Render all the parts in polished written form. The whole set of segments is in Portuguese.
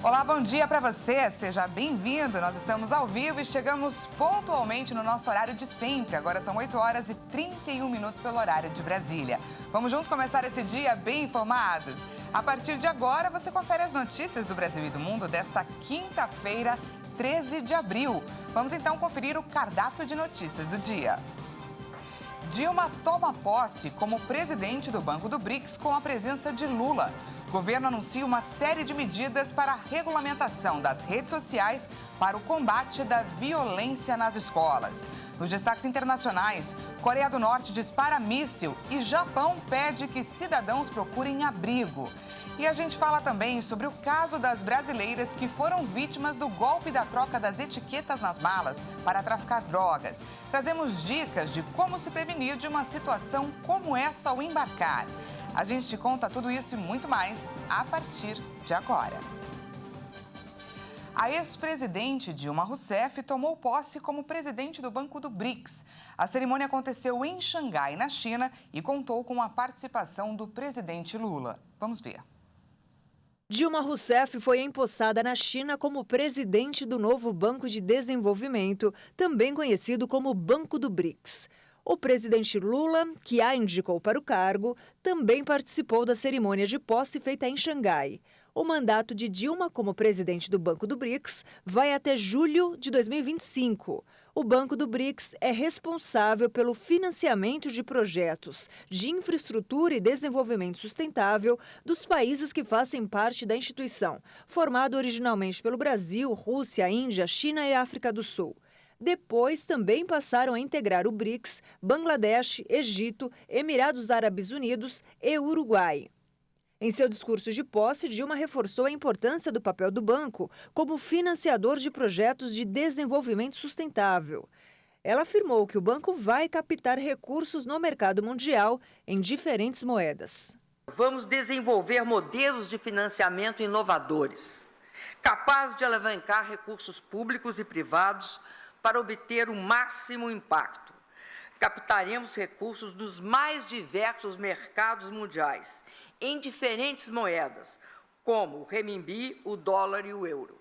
Olá, bom dia para você, seja bem-vindo. Nós estamos ao vivo e chegamos pontualmente no nosso horário de sempre. Agora são 8 horas e 31 minutos pelo horário de Brasília. Vamos juntos começar esse dia bem informados? A partir de agora, você confere as notícias do Brasil e do mundo desta quinta-feira, 13 de abril. Vamos então conferir o cardápio de notícias do dia. Dilma toma posse como presidente do Banco do BRICS com a presença de Lula. O governo anuncia uma série de medidas para a regulamentação das redes sociais para o combate da violência nas escolas. Nos destaques internacionais, Coreia do Norte dispara míssil e Japão pede que cidadãos procurem abrigo. E a gente fala também sobre o caso das brasileiras que foram vítimas do golpe da troca das etiquetas nas malas para traficar drogas. Trazemos dicas de como se prevenir de uma situação como essa ao embarcar. A gente te conta tudo isso e muito mais a partir de agora. A ex-presidente Dilma Rousseff tomou posse como presidente do Banco do BRICS. A cerimônia aconteceu em Xangai, na China, e contou com a participação do presidente Lula. Vamos ver. Dilma Rousseff foi empossada na China como presidente do novo Banco de Desenvolvimento, também conhecido como Banco do BRICS. O presidente Lula, que a indicou para o cargo, também participou da cerimônia de posse feita em Xangai. O mandato de Dilma como presidente do Banco do BRICS vai até julho de 2025. O Banco do BRICS é responsável pelo financiamento de projetos de infraestrutura e desenvolvimento sustentável dos países que fazem parte da instituição, formado originalmente pelo Brasil, Rússia, Índia, China e África do Sul. Depois também passaram a integrar o BRICS, Bangladesh, Egito, Emirados Árabes Unidos e Uruguai. Em seu discurso de posse, Dilma reforçou a importância do papel do banco como financiador de projetos de desenvolvimento sustentável. Ela afirmou que o banco vai captar recursos no mercado mundial em diferentes moedas. Vamos desenvolver modelos de financiamento inovadores, capazes de alavancar recursos públicos e privados para obter o máximo impacto. Captaremos recursos dos mais diversos mercados mundiais, em diferentes moedas, como o renminbi, o dólar e o euro.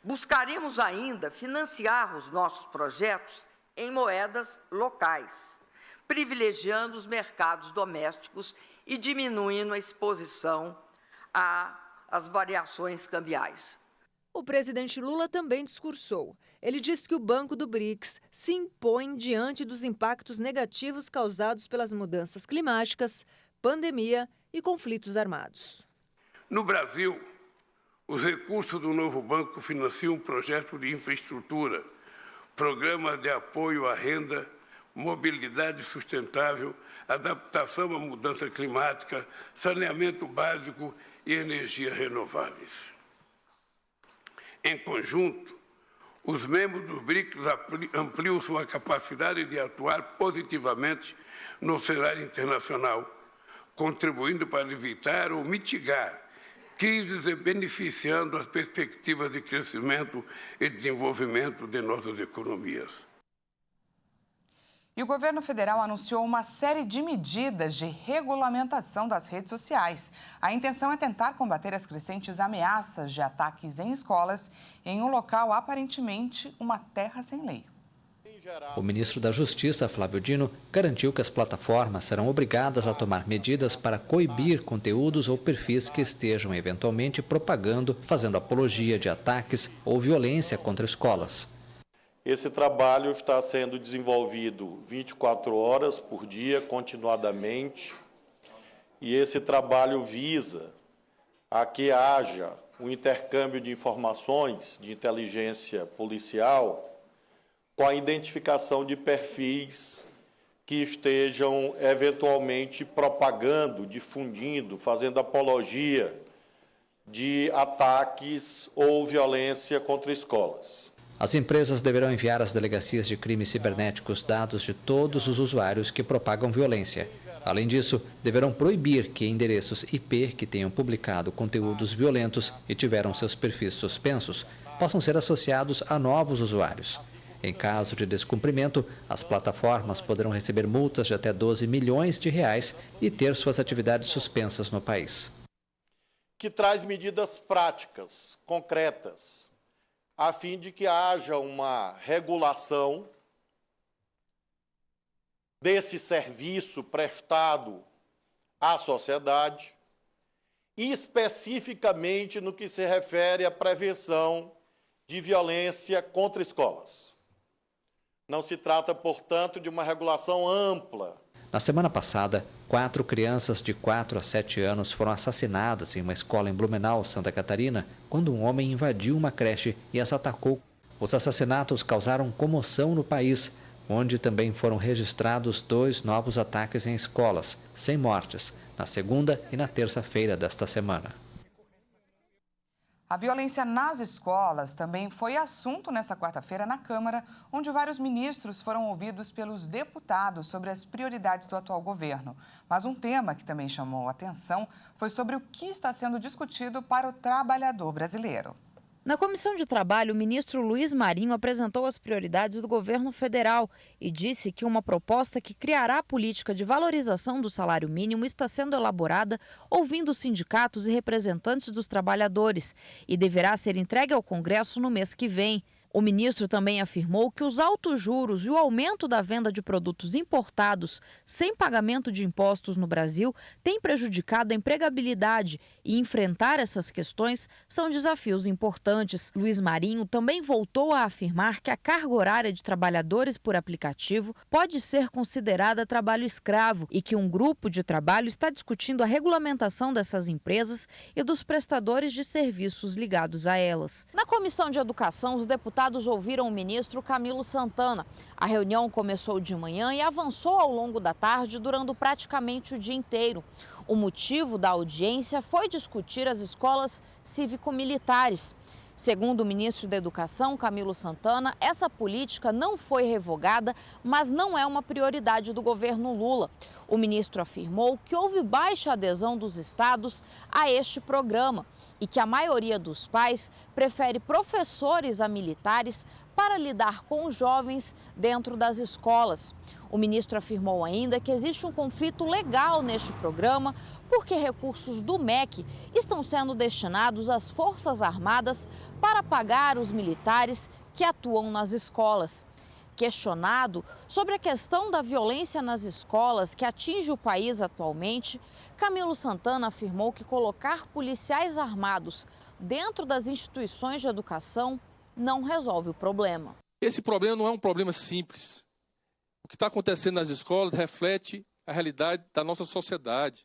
Buscaremos ainda financiar os nossos projetos em moedas locais, privilegiando os mercados domésticos e diminuindo a exposição às variações cambiais. O presidente Lula também discursou. Ele disse que o Banco do BRICS se impõe diante dos impactos negativos causados pelas mudanças climáticas, pandemia e conflitos armados. No Brasil, os recursos do novo banco financiam um projeto de infraestrutura, programas de apoio à renda, mobilidade sustentável, adaptação à mudança climática, saneamento básico e energias renováveis. Em conjunto, os membros do BRICS ampliam sua capacidade de atuar positivamente no cenário internacional, contribuindo para evitar ou mitigar crises e beneficiando as perspectivas de crescimento e desenvolvimento de nossas economias. E o governo federal anunciou uma série de medidas de regulamentação das redes sociais. A intenção é tentar combater as crescentes ameaças de ataques em escolas em um local aparentemente uma terra sem lei. O ministro da Justiça, Flávio Dino, garantiu que as plataformas serão obrigadas a tomar medidas para coibir conteúdos ou perfis que estejam eventualmente propagando, fazendo apologia de ataques ou violência contra escolas. Esse trabalho está sendo desenvolvido 24 horas por dia, continuadamente, e esse trabalho visa a que haja um intercâmbio de informações de inteligência policial com a identificação de perfis que estejam eventualmente propagando, difundindo, fazendo apologia de ataques ou violência contra escolas. As empresas deverão enviar às delegacias de crimes cibernéticos dados de todos os usuários que propagam violência. Além disso, deverão proibir que endereços IP que tenham publicado conteúdos violentos e tiveram seus perfis suspensos possam ser associados a novos usuários. Em caso de descumprimento, as plataformas poderão receber multas de até R$ 12 milhões e ter suas atividades suspensas no país. que traz medidas práticas, concretas, a fim de que haja uma regulação desse serviço prestado à sociedade, e especificamente no que se refere à prevenção de violência contra escolas. Não se trata, portanto, de uma regulação ampla. Na semana passada, 4 crianças de 4 a 7 anos foram assassinadas em uma escola em Blumenau, Santa Catarina, quando um homem invadiu uma creche e as atacou. Os assassinatos causaram comoção no país, onde também foram registrados 2 novos ataques em escolas, sem mortes, na segunda e na terça-feira desta semana. A violência nas escolas também foi assunto nessa quarta-feira na Câmara, onde vários ministros foram ouvidos pelos deputados sobre as prioridades do atual governo. Mas um tema que também chamou a atenção foi sobre o que está sendo discutido para o trabalhador brasileiro. Na Comissão de Trabalho, o ministro Luiz Marinho apresentou as prioridades do governo federal e disse que uma proposta que criará a política de valorização do salário mínimo está sendo elaborada ouvindo os sindicatos e representantes dos trabalhadores e deverá ser entregue ao Congresso no mês que vem. O ministro também afirmou que os altos juros e o aumento da venda de produtos importados sem pagamento de impostos no Brasil têm prejudicado a empregabilidade e enfrentar essas questões são desafios importantes. Luiz Marinho também voltou a afirmar que a carga horária de trabalhadores por aplicativo pode ser considerada trabalho escravo e que um grupo de trabalho está discutindo a regulamentação dessas empresas e dos prestadores de serviços ligados a elas. Na Comissão de Educação, os deputados ouviram o ministro Camilo Santana. A reunião começou de manhã e avançou ao longo da tarde, durando praticamente o dia inteiro. O motivo da audiência foi discutir as escolas cívico-militares. Segundo o ministro da Educação, Camilo Santana, essa política não foi revogada, mas não é uma prioridade do governo Lula. O ministro afirmou que houve baixa adesão dos estados a este programa e que a maioria dos pais prefere professores a militares para lidar com os jovens dentro das escolas. O ministro afirmou ainda que existe um conflito legal neste programa porque recursos do MEC estão sendo destinados às Forças Armadas para pagar os militares que atuam nas escolas. Questionado sobre a questão da violência nas escolas que atinge o país atualmente, Camilo Santana afirmou que colocar policiais armados dentro das instituições de educação não resolve o problema. Esse problema não é um problema simples. O que está acontecendo nas escolas reflete a realidade da nossa sociedade,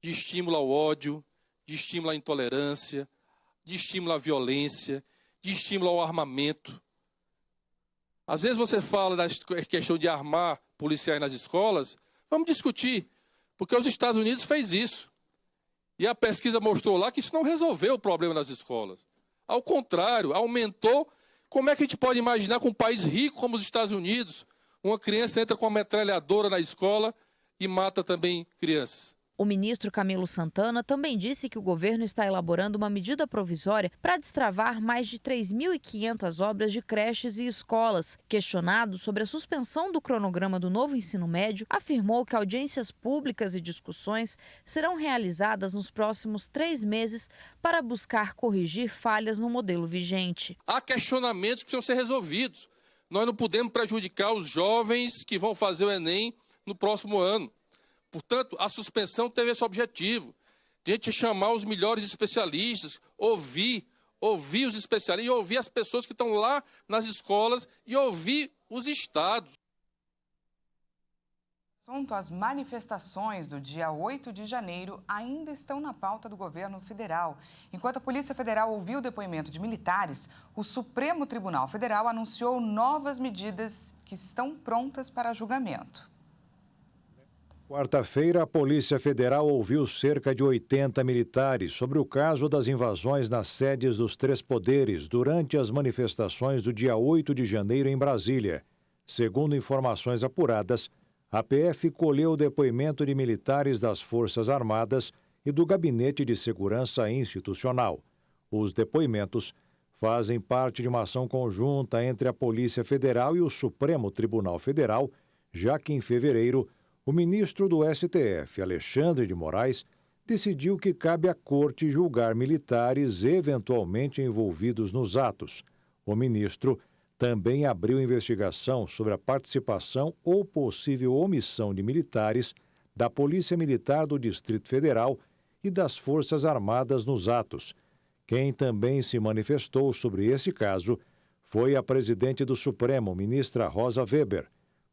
de estímulo ao ódio, de estímulo à intolerância, de estímulo à violência, de estímulo ao armamento. Às vezes você fala da questão de armar policiais nas escolas, vamos discutir, porque os Estados Unidos fez isso. E a pesquisa mostrou lá que isso não resolveu o problema nas escolas. Ao contrário, aumentou. Como é que a gente pode imaginar que um país rico como os Estados Unidos, uma criança entra com uma metralhadora na escola e mata também crianças? O ministro Camilo Santana também disse que o governo está elaborando uma medida provisória para destravar mais de 3.500 obras de creches e escolas. Questionado sobre a suspensão do cronograma do novo ensino médio, afirmou que audiências públicas e discussões serão realizadas nos próximos 3 meses para buscar corrigir falhas no modelo vigente. Há questionamentos que precisam ser resolvidos. Nós não podemos prejudicar os jovens que vão fazer o Enem no próximo ano. Portanto, a suspensão teve esse objetivo, de a gente chamar os melhores especialistas, ouvir os especialistas e ouvir as pessoas que estão lá nas escolas e ouvir os estados. As manifestações do dia 8 de janeiro ainda estão na pauta do governo federal. Enquanto a Polícia Federal ouviu o depoimento de militares, o Supremo Tribunal Federal anunciou novas medidas que estão prontas para julgamento. Quarta-feira, a Polícia Federal ouviu cerca de 80 militares sobre o caso das invasões nas sedes dos 3 poderes durante as manifestações do dia 8 de janeiro em Brasília. Segundo informações apuradas, a PF colheu o depoimento de militares das Forças Armadas e do Gabinete de Segurança Institucional. Os depoimentos fazem parte de uma ação conjunta entre a Polícia Federal e o Supremo Tribunal Federal, já que em fevereiro, o ministro do STF, Alexandre de Moraes, decidiu que cabe à Corte julgar militares eventualmente envolvidos nos atos. O ministro também abriu investigação sobre a participação ou possível omissão de militares da Polícia Militar do Distrito Federal e das Forças Armadas nos atos. Quem também se manifestou sobre esse caso foi a presidente do Supremo, ministra Rosa Weber.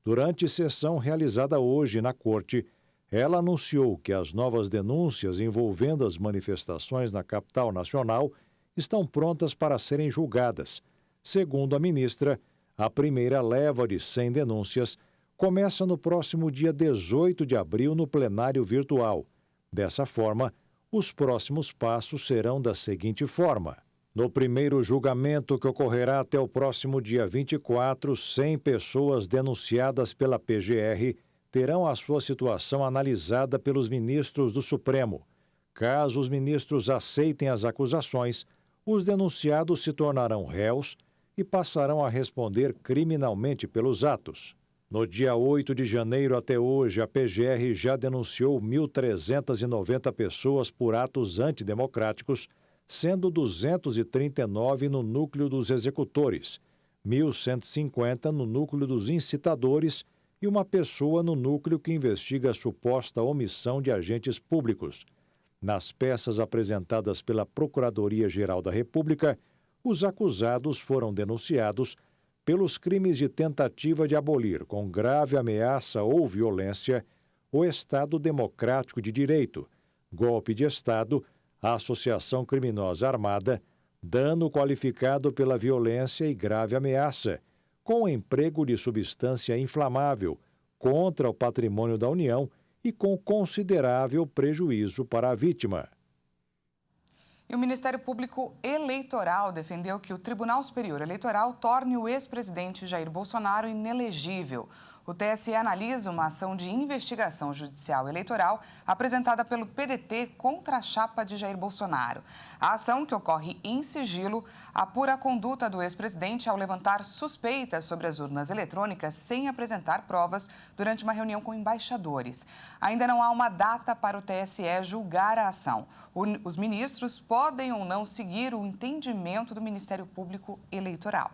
Durante sessão realizada hoje na Corte, ela anunciou que as novas denúncias envolvendo as manifestações na capital nacional estão prontas para serem julgadas. Segundo a ministra, a primeira leva de 100 denúncias começa no próximo dia 18 de abril no plenário virtual. Dessa forma, os próximos passos serão da seguinte forma. No primeiro julgamento, que ocorrerá até o próximo dia 24, 100 pessoas denunciadas pela PGR terão a sua situação analisada pelos ministros do Supremo. Caso os ministros aceitem as acusações, os denunciados se tornarão réus e passarão a responder criminalmente pelos atos. No dia 8 de janeiro até hoje, a PGR já denunciou 1.390 pessoas por atos antidemocráticos, sendo 239 no núcleo dos executores, 1.150 no núcleo dos incitadores e uma pessoa no núcleo que investiga a suposta omissão de agentes públicos. Nas peças apresentadas pela Procuradoria-Geral da República, os acusados foram denunciados pelos crimes de tentativa de abolir com grave ameaça ou violência o Estado Democrático de Direito, golpe de Estado, associação criminosa armada, dano qualificado pela violência e grave ameaça, com o emprego de substância inflamável contra o patrimônio da União e com considerável prejuízo para a vítima. E o Ministério Público Eleitoral defendeu que o Tribunal Superior Eleitoral torne o ex-presidente Jair Bolsonaro inelegível. O TSE analisa uma ação de investigação judicial eleitoral apresentada pelo PDT contra a chapa de Jair Bolsonaro. A ação, que ocorre em sigilo, apura a conduta do ex-presidente ao levantar suspeitas sobre as urnas eletrônicas sem apresentar provas durante uma reunião com embaixadores. Ainda não há uma data para o TSE julgar a ação. Os ministros podem ou não seguir o entendimento do Ministério Público Eleitoral.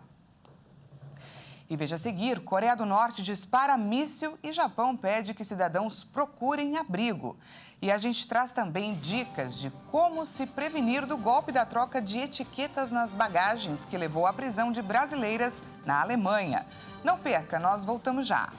E veja a seguir, Coreia do Norte dispara míssil e Japão pede que cidadãos procurem abrigo. E a gente traz também dicas de como se prevenir do golpe da troca de etiquetas nas bagagens que levou à prisão de brasileiras na Alemanha. Não perca, nós voltamos já.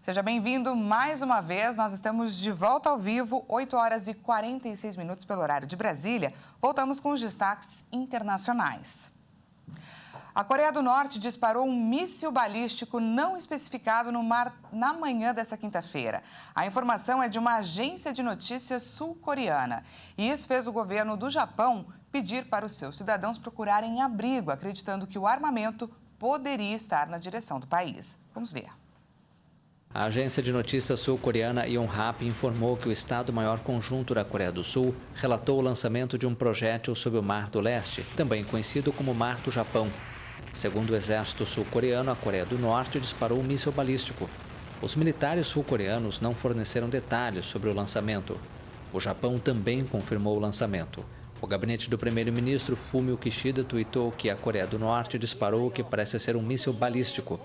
Seja bem-vindo mais uma vez. Nós estamos de volta ao vivo, 8 horas e 46 minutos pelo horário de Brasília. Voltamos com os destaques internacionais. A Coreia do Norte disparou um míssil balístico não especificado no mar na manhã dessa quinta-feira. A informação é de uma agência de notícias sul-coreana. E isso fez o governo do Japão pedir para os seus cidadãos procurarem abrigo, acreditando que o armamento poderia estar na direção do país. Vamos ver. A agência de notícias sul-coreana Yonhap informou que o Estado-Maior Conjunto da Coreia do Sul relatou o lançamento de um projétil sobre o Mar do Leste, também conhecido como Mar do Japão. Segundo o exército sul-coreano, a Coreia do Norte disparou um míssil balístico. Os militares sul-coreanos não forneceram detalhes sobre o lançamento. O Japão também confirmou o lançamento. O gabinete do primeiro-ministro Fumio Kishida tuitou que a Coreia do Norte disparou o que parece ser um míssil balístico.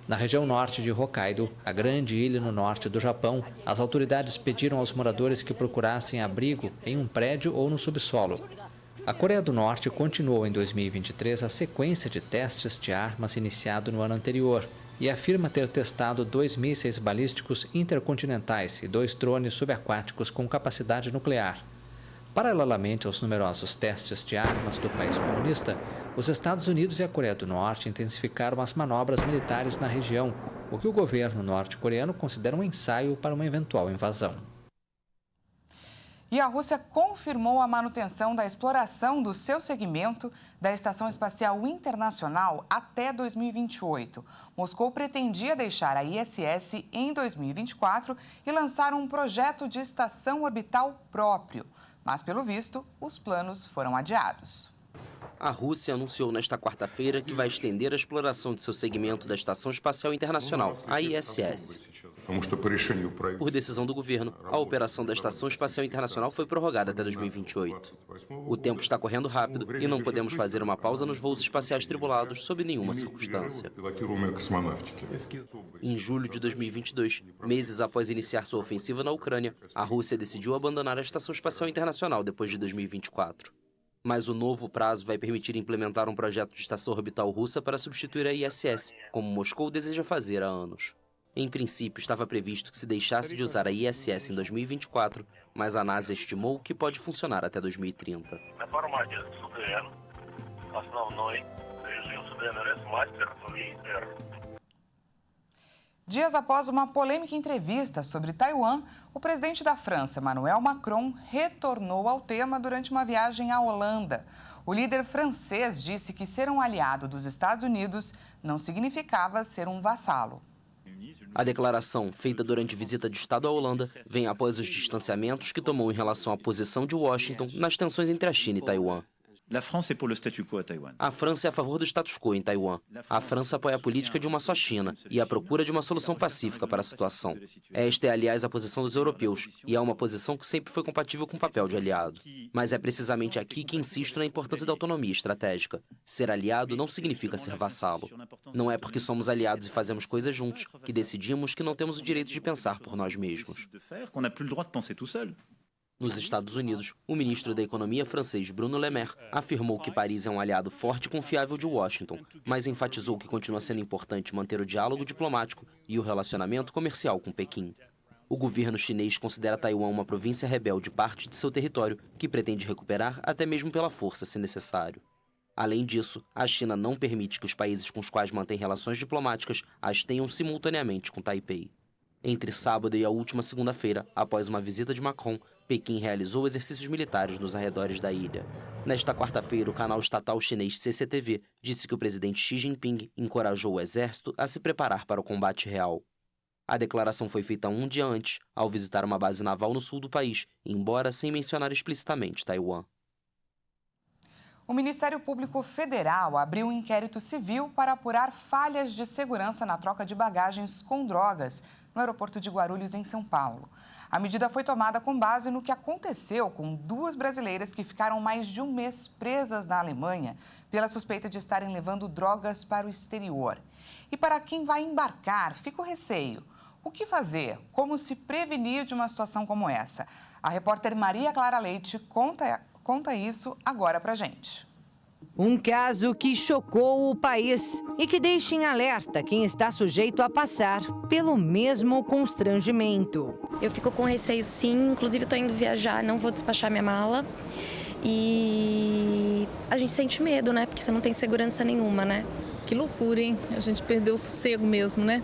Na região norte de Hokkaido, a grande ilha no norte do Japão, as autoridades pediram aos moradores que procurassem abrigo em um prédio ou no subsolo. A Coreia do Norte continuou em 2023 a sequência de testes de armas iniciado no ano anterior e afirma ter testado 2 mísseis balísticos intercontinentais e 2 drones subaquáticos com capacidade nuclear. Paralelamente aos numerosos testes de armas do país comunista, os Estados Unidos e a Coreia do Norte intensificaram as manobras militares na região, o que o governo norte-coreano considera um ensaio para uma eventual invasão. E a Rússia confirmou a manutenção da exploração do seu segmento da Estação Espacial Internacional até 2028. Moscou pretendia deixar a ISS em 2024 e lançar um projeto de estação orbital próprio. Mas, pelo visto, os planos foram adiados. A Rússia anunciou nesta quarta-feira que vai estender a exploração de seu segmento da Estação Espacial Internacional, a ISS. Por decisão do governo, a operação da Estação Espacial Internacional foi prorrogada até 2028. O tempo está correndo rápido e não podemos fazer uma pausa nos voos espaciais tripulados sob nenhuma circunstância. Em julho de 2022, meses após iniciar sua ofensiva na Ucrânia, a Rússia decidiu abandonar a Estação Espacial Internacional depois de 2024. Mas o novo prazo vai permitir implementar um projeto de estação orbital russa para substituir a ISS, como Moscou deseja fazer há anos. Em princípio, estava previsto que se deixasse de usar a ISS em 2024, mas a NASA estimou que pode funcionar até 2030. Dias após uma polêmica entrevista sobre Taiwan, o presidente da França, Emmanuel Macron, retornou ao tema durante uma viagem à Holanda. O líder francês disse que ser um aliado dos Estados Unidos não significava ser um vassalo. A declaração, feita durante visita de Estado à Holanda, vem após os distanciamentos que tomou em relação à posição de Washington nas tensões entre a China e Taiwan. A França é a favor do status quo em Taiwan. A França apoia a política de uma só China e a procura de uma solução pacífica para a situação. Esta é, aliás, a posição dos europeus, e é uma posição que sempre foi compatível com o papel de aliado. Mas é precisamente aqui que insisto na importância da autonomia estratégica. Ser aliado não significa ser vassalo. Não é porque somos aliados e fazemos coisas juntos que decidimos que não temos o direito de pensar por nós mesmos. Nos Estados Unidos, o ministro da Economia francês Bruno Le Maire afirmou que Paris é um aliado forte e confiável de Washington, mas enfatizou que continua sendo importante manter o diálogo diplomático e o relacionamento comercial com Pequim. O governo chinês considera Taiwan uma província rebelde parte de seu território que pretende recuperar até mesmo pela força, se necessário. Além disso, a China não permite que os países com os quais mantém relações diplomáticas as tenham simultaneamente com Taipei. Entre sábado e a última segunda-feira, após uma visita de Macron, Pequim realizou exercícios militares nos arredores da ilha. Nesta quarta-feira, o canal estatal chinês CCTV disse que o presidente Xi Jinping encorajou o exército a se preparar para o combate real. A declaração foi feita um dia antes, ao visitar uma base naval no sul do país, embora sem mencionar explicitamente Taiwan. O Ministério Público Federal abriu um inquérito civil para apurar falhas de segurança na troca de bagagens com drogas no aeroporto de Guarulhos, em São Paulo. A medida foi tomada com base no que aconteceu com 2 brasileiras que ficaram mais de um mês presas na Alemanha pela suspeita de estarem levando drogas para o exterior. E para quem vai embarcar, fica o receio. O que fazer? Como se prevenir de uma situação como essa? A repórter Maria Clara Leite conta isso agora pra gente. Um caso que chocou o país e que deixa em alerta quem está sujeito a passar pelo mesmo constrangimento. Eu fico com receio, sim. Inclusive, estou indo viajar, não vou despachar minha mala. E a gente sente medo, né? Porque você não tem segurança nenhuma, né? Que loucura, hein? A gente perdeu o sossego mesmo, né?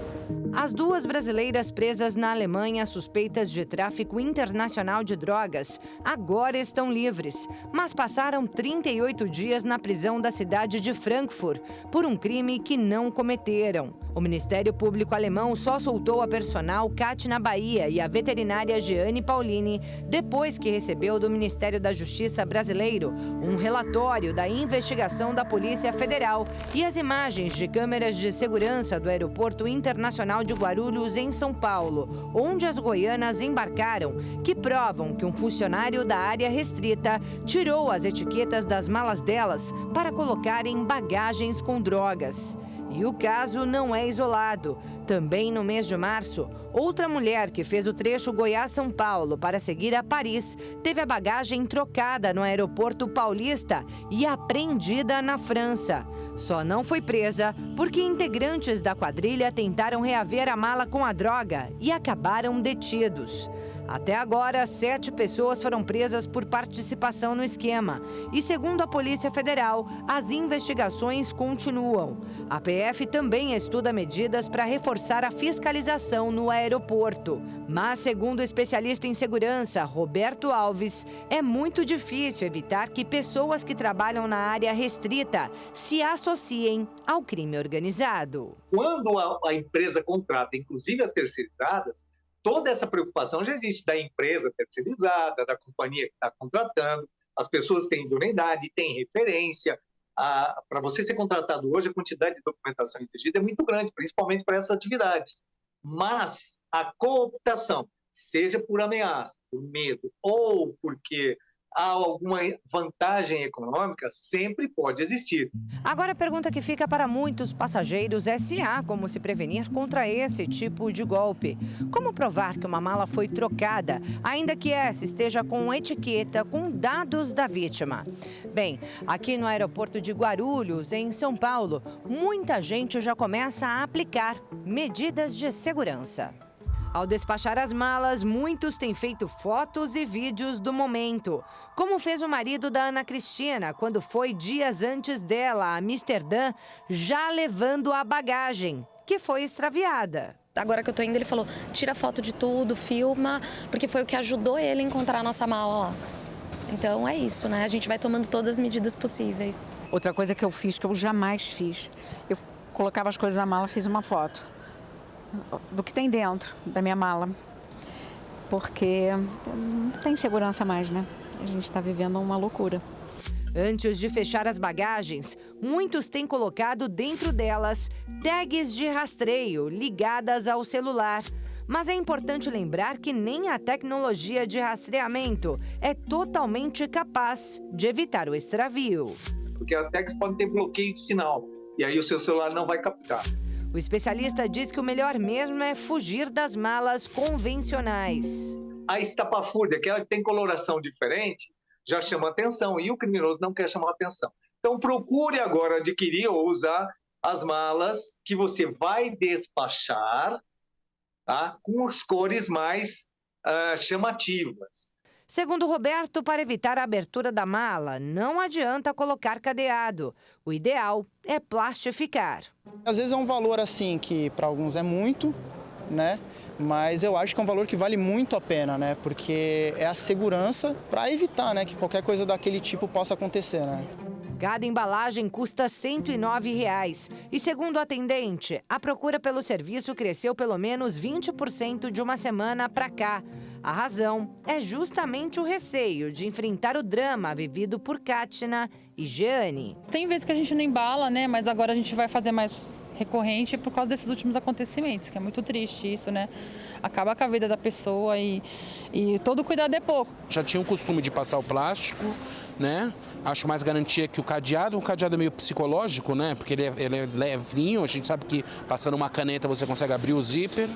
As 2 brasileiras presas na Alemanha suspeitas de tráfico internacional de drogas agora estão livres, mas passaram 38 dias na prisão da cidade de Frankfurt por um crime que não cometeram. O Ministério Público alemão só soltou a personal Katina Bahia e a veterinária Jeane Paulini depois que recebeu do Ministério da Justiça brasileiro um relatório da investigação da Polícia Federal e as imagens de câmeras de segurança do Aeroporto Internacional de Guarulhos, em São Paulo, onde as goianas embarcaram, que provam que um funcionário da área restrita tirou as etiquetas das malas delas para colocar em bagagens com drogas. E o caso não é isolado. Também no mês de março, outra mulher que fez o trecho Goiás-São Paulo para seguir a Paris teve a bagagem trocada no aeroporto paulista e apreendida na França. Só não foi presa porque integrantes da quadrilha tentaram reaver a mala com a droga e acabaram detidos. Até agora, 7 pessoas foram presas por participação no esquema. E, segundo a Polícia Federal, as investigações continuam. A PF também estuda medidas para reforçar a fiscalização no aeroporto. Mas, segundo o especialista em segurança, Roberto Alves, é muito difícil evitar que pessoas que trabalham na área restrita se associem ao crime organizado. Quando a empresa contrata, inclusive as terceirizadas, toda essa preocupação já existe da empresa terceirizada, da companhia que está contratando, as pessoas têm idoneidade, têm referência. Para você ser contratado hoje, a quantidade de documentação exigida é muito grande, principalmente para essas atividades. Mas a cooptação, seja por ameaça, por medo ou porque há alguma vantagem econômica, sempre pode existir. Agora a pergunta que fica para muitos passageiros é se há como se prevenir contra esse tipo de golpe. Como provar que uma mala foi trocada, ainda que essa esteja com etiqueta com dados da vítima? Bem, aqui no aeroporto de Guarulhos, em São Paulo, muita gente já começa a aplicar medidas de segurança. Ao despachar as malas, muitos têm feito fotos e vídeos do momento. Como fez o marido da Ana Cristina, quando foi dias antes dela a Amsterdã, já levando a bagagem, que foi extraviada. Agora que eu tô indo, ele falou, tira foto de tudo, filma, porque foi o que ajudou ele a encontrar a nossa mala lá. Então é isso, né? A gente vai tomando todas as medidas possíveis. Outra coisa que eu fiz, que eu jamais fiz, eu colocava as coisas na mala, fiz uma foto do que tem dentro da minha mala, porque não tem segurança mais, né? A gente está vivendo uma loucura. Antes de fechar as bagagens, muitos têm colocado dentro delas tags de rastreio ligadas ao celular. Mas é importante lembrar que nem a tecnologia de rastreamento é totalmente capaz de evitar o extravio. Porque as tags podem ter bloqueio de sinal, e aí o seu celular não vai captar. O especialista diz que o melhor mesmo é fugir das malas convencionais. A estapafúrdia, aquela que tem coloração diferente, já chama atenção e o criminoso não quer chamar atenção. Então procure agora adquirir ou usar as malas que você vai despachar, tá, com as cores mais chamativas. Segundo Roberto, para evitar a abertura da mala, não adianta colocar cadeado. O ideal é plastificar. Às vezes é um valor assim que para alguns é muito, né? Mas eu acho que é um valor que vale muito a pena, né? Porque é a segurança para evitar, né, que qualquer coisa daquele tipo possa acontecer, né? Cada embalagem custa R$ 109. E segundo o atendente, a procura pelo serviço cresceu pelo menos 20% de uma semana para cá. A razão é justamente o receio de enfrentar o drama vivido por Kátina e Jeane. Tem vezes que a gente não embala, né? Mas agora a gente vai fazer mais recorrente por causa desses últimos acontecimentos, que é muito triste isso, né? Acaba com a vida da pessoa e todo cuidado é pouco. Já tinha o costume de passar o plástico, né? Acho mais garantia que o cadeado é meio psicológico, né? Porque ele é levinho, a gente sabe que passando uma caneta você consegue abrir o zíper,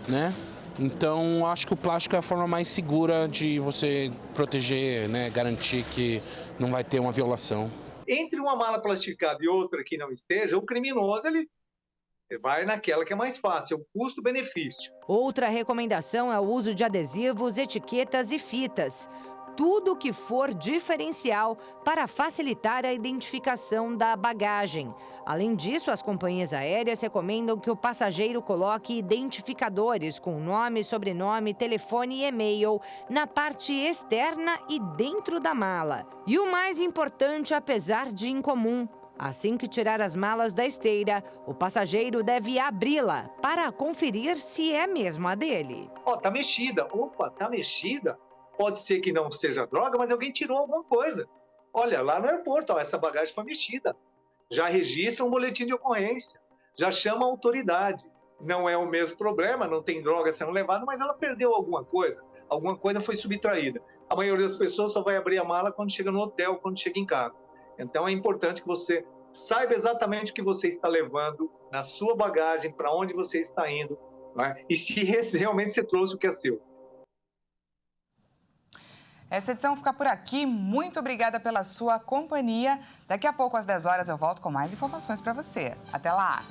né? Então, acho que o plástico é a forma mais segura de você proteger, né? Garantir que não vai ter uma violação. Entre uma mala plastificada e outra que não esteja, o criminoso ele vai naquela que é mais fácil, é o custo-benefício. Outra recomendação é o uso de adesivos, etiquetas e fitas. Tudo que for diferencial para facilitar a identificação da bagagem. Além disso, as companhias aéreas recomendam que o passageiro coloque identificadores com nome, sobrenome, telefone e e-mail na parte externa e dentro da mala. E o mais importante, apesar de incomum, assim que tirar as malas da esteira, o passageiro deve abri-la para conferir se é mesmo a dele. Tá mexida. Opa, tá mexida. Pode ser que não seja droga, mas alguém tirou alguma coisa. Olha, lá no aeroporto, essa bagagem foi mexida. Já registra um boletim de ocorrência, já chama a autoridade. Não é o mesmo problema, não tem droga sendo levada, mas ela perdeu alguma coisa foi subtraída. A maioria das pessoas só vai abrir a mala quando chega no hotel, quando chega em casa. Então é importante que você saiba exatamente o que você está levando na sua bagagem, para onde você está indo, né? E se realmente você trouxe o que é seu. Essa edição fica por aqui. Muito obrigada pela sua companhia. Daqui a pouco, às 10 horas, eu volto com mais informações para você. Até lá!